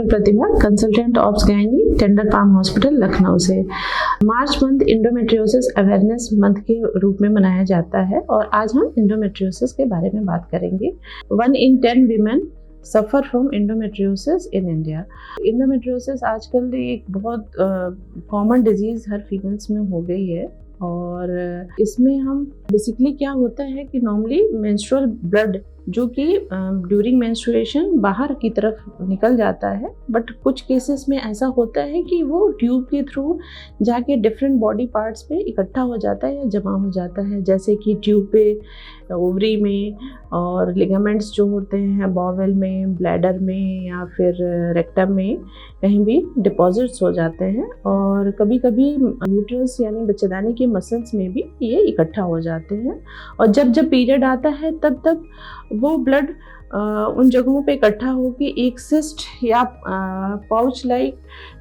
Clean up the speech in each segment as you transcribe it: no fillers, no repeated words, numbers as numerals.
प्रतिभा, consultant obs gynae, tender palm hospital Lucknow से। March month endometriosis awareness month के रूप में मनाया जाता है और आज हम इंडोमेट्रियोसिस के बारे में बात करेंगे। 1 in 10 women suffer from endometriosis in India. Endometriosis आजकल एक बहुत कॉमन डिजीज़ हर फीमेल्स में हो गई है और इसमें हम बेसिकली क्या होता है कि नॉर्मली मेंस्ट्रुअल ब्लड जो कि ड्यूरिंग मेंस्ट्रुएशन बाहर की तरफ निकल जाता है, बट कुछ केसेस में ऐसा होता है कि वो ट्यूब के थ्रू जाके डिफरेंट बॉडी पार्ट्स पे इकट्ठा हो जाता है या जमा हो जाता है, जैसे कि ट्यूब पे, ओवरी में, और लिगामेंट्स जो होते हैं बॉवेल में, ब्लैडर में या फिर रेक्टम में कहीं भी डिपॉजिट्स हो जाते हैं। और कभी कभी यूट्रस यानी बच्चेदानी के मसल्स में भी ये इकट्ठा हो जाते हैं और जब पीरियड आता है तब वो ब्लड उन जगहों पे इकट्ठा होकर एक सिस्ट या पाउच लाइक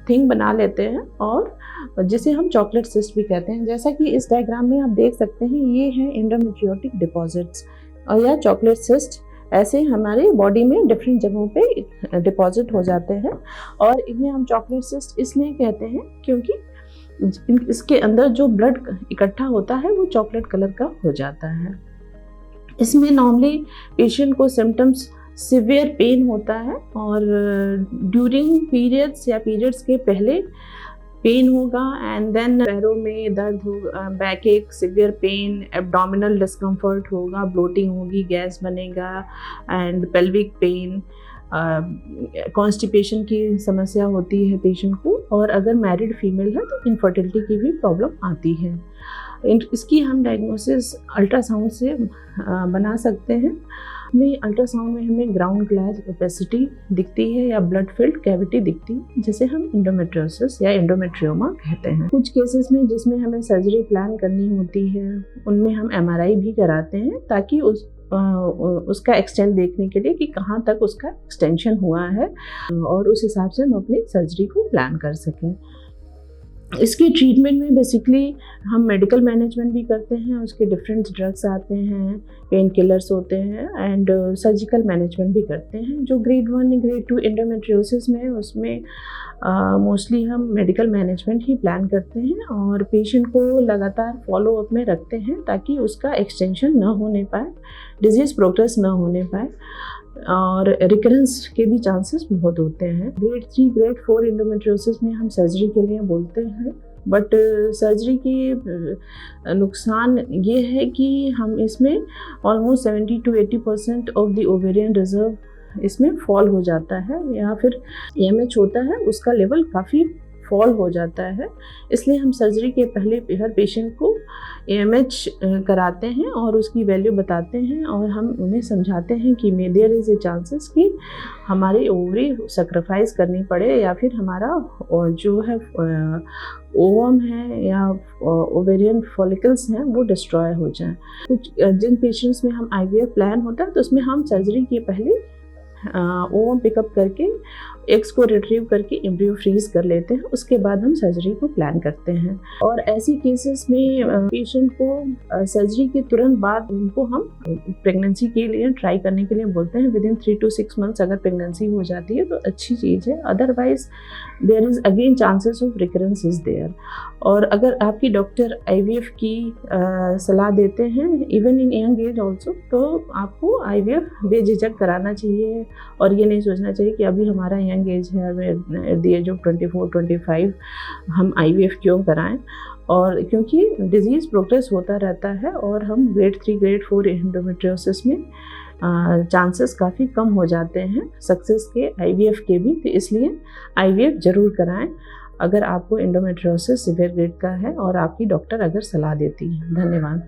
थिंग बना लेते हैं और जिसे हम चॉकलेट सिस्ट भी कहते हैं। जैसा कि इस डायग्राम में आप देख सकते हैं, ये हैं एंडोमेट्रियोटिक डिपॉजिट्स और या चॉकलेट सिस्ट ऐसे हमारे बॉडी में डिफरेंट जगहों पे डिपॉजिट हो जाते हैं। और इन्हें हम चॉकलेट सिस्ट इसलिए कहते हैं क्योंकि इसके अंदर जो ब्लड इकट्ठा होता है वो चॉकलेट कलर का हो जाता है। इसमें नॉर्मली पेशेंट को सिम्टम्स सिवियर पेन होता है और ड्यूरिंग पीरियड्स या पीरियड्स के पहले पेन होगा एंड देन पैरों में दर्द होगा, बैक एक, सिवियर पेन, एब्डोमिनल डिस्कम्फर्ट होगा, ब्लोटिंग होगी, गैस बनेगा एंड पेल्विक पेन, कॉन्स्टिपेशन की समस्या होती है पेशेंट को। और अगर मैरिड फीमेल है तो इनफर्टिलिटी की भी प्रॉब्लम आती है। इसकी हम डायग्नोसिस अल्ट्रासाउंड से बना सकते हैं। अल्ट्रासाउंड में हमें ग्राउंड ग्लास ओपेसिटी दिखती है या ब्लड फिल्ड कैविटी दिखती है, जिसे हम इंडोमेट्रियोसिस या इंडोमेट्रियोमा कहते हैं। कुछ केसेस में जिसमें हमें सर्जरी प्लान करनी होती है उनमें हम MRI भी कराते हैं ताकि उसका एक्सटेंट देखने के लिए कि कहाँ तक उसका एक्सटेंशन हुआ है और उस हिसाब से हम अपनी सर्जरी को प्लान कर सकें। इसके ट्रीटमेंट में बेसिकली हम मेडिकल मैनेजमेंट भी करते हैं, उसके डिफरेंट ड्रग्स आते हैं, पेन किलर्स होते हैं एंड सर्जिकल मैनेजमेंट भी करते हैं। जो ग्रेड 1 ग्रेड 2 इंडोमेट्रियोसिस में उसमें मोस्टली हम मेडिकल मैनेजमेंट ही प्लान करते हैं और पेशेंट को लगातार फॉलो अप में रखते हैं ताकि उसका एक्सटेंशन ना होने पाए, डिजीज़ प्रोग्रेस ना होने पाए और रिकरेंस के भी चांसेस बहुत होते हैं। ग्रेड 3 ग्रेड 4 इंडोमेट्रियोसिस में हम सर्जरी के लिए बोलते हैं, बट सर्जरी की नुकसान ये है कि हम इसमें almost 70 to 80% of the ovarian reserve इसमें फॉल हो जाता है या फिर AMH होता है, उसका लेवल काफ़ी फॉल हो जाता है। इसलिए हम सर्जरी के पहले हर पेशेंट को AMH कराते हैं और उसकी वैल्यू बताते हैं और हम उन्हें समझाते हैं कि देयर इज़ ए चांसेस कि हमारी ओवरी सेक्रीफाइस करनी पड़े या फिर हमारा जो है ओवम है या ओवेरियन फॉलिकल्स हैं वो डिस्ट्रॉय हो जाएं। कुछ जिन पेशेंट्स में हम IVF प्लान होता है तो उसमें हम सर्जरी के पहले ओवम पिकअप करके एग्स को रिट्रीव करके एम्ब्रियो फ्रीज कर लेते हैं, उसके बाद हम सर्जरी को प्लान करते हैं। और ऐसी केसेस में पेशेंट को सर्जरी के तुरंत बाद उनको हम प्रेगनेंसी के लिए ट्राई करने के लिए बोलते हैं। विदिन 3 to 6 months अगर प्रेगनेंसी हो जाती है तो अच्छी चीज़ है, otherwise there is again chances of recurrence is there. और अगर आपकी डॉक्टर IVF की सलाह देते हैं even in young age also, तो आपको IVF बेझिझक कराना चाहिए और ये नहीं सोचना चाहिए कि अभी हमारा यंग एज है, एट द एज ऑफ 24-25 हम IVF क्यों कराएं। और क्योंकि डिजीज़ प्रोग्रेस होता रहता है और हम ग्रेड 3 ग्रेड 4 इंडोमेट्रियोसिस में चांसेस काफ़ी कम हो जाते हैं सक्सेस के IVF के भी, तो इसलिए IVF ज़रूर कराएं अगर आपको इंडोमेट्रियोसिस सीवियर ग्रेड का है और आपकी डॉक्टर अगर सलाह देती है। धन्यवाद।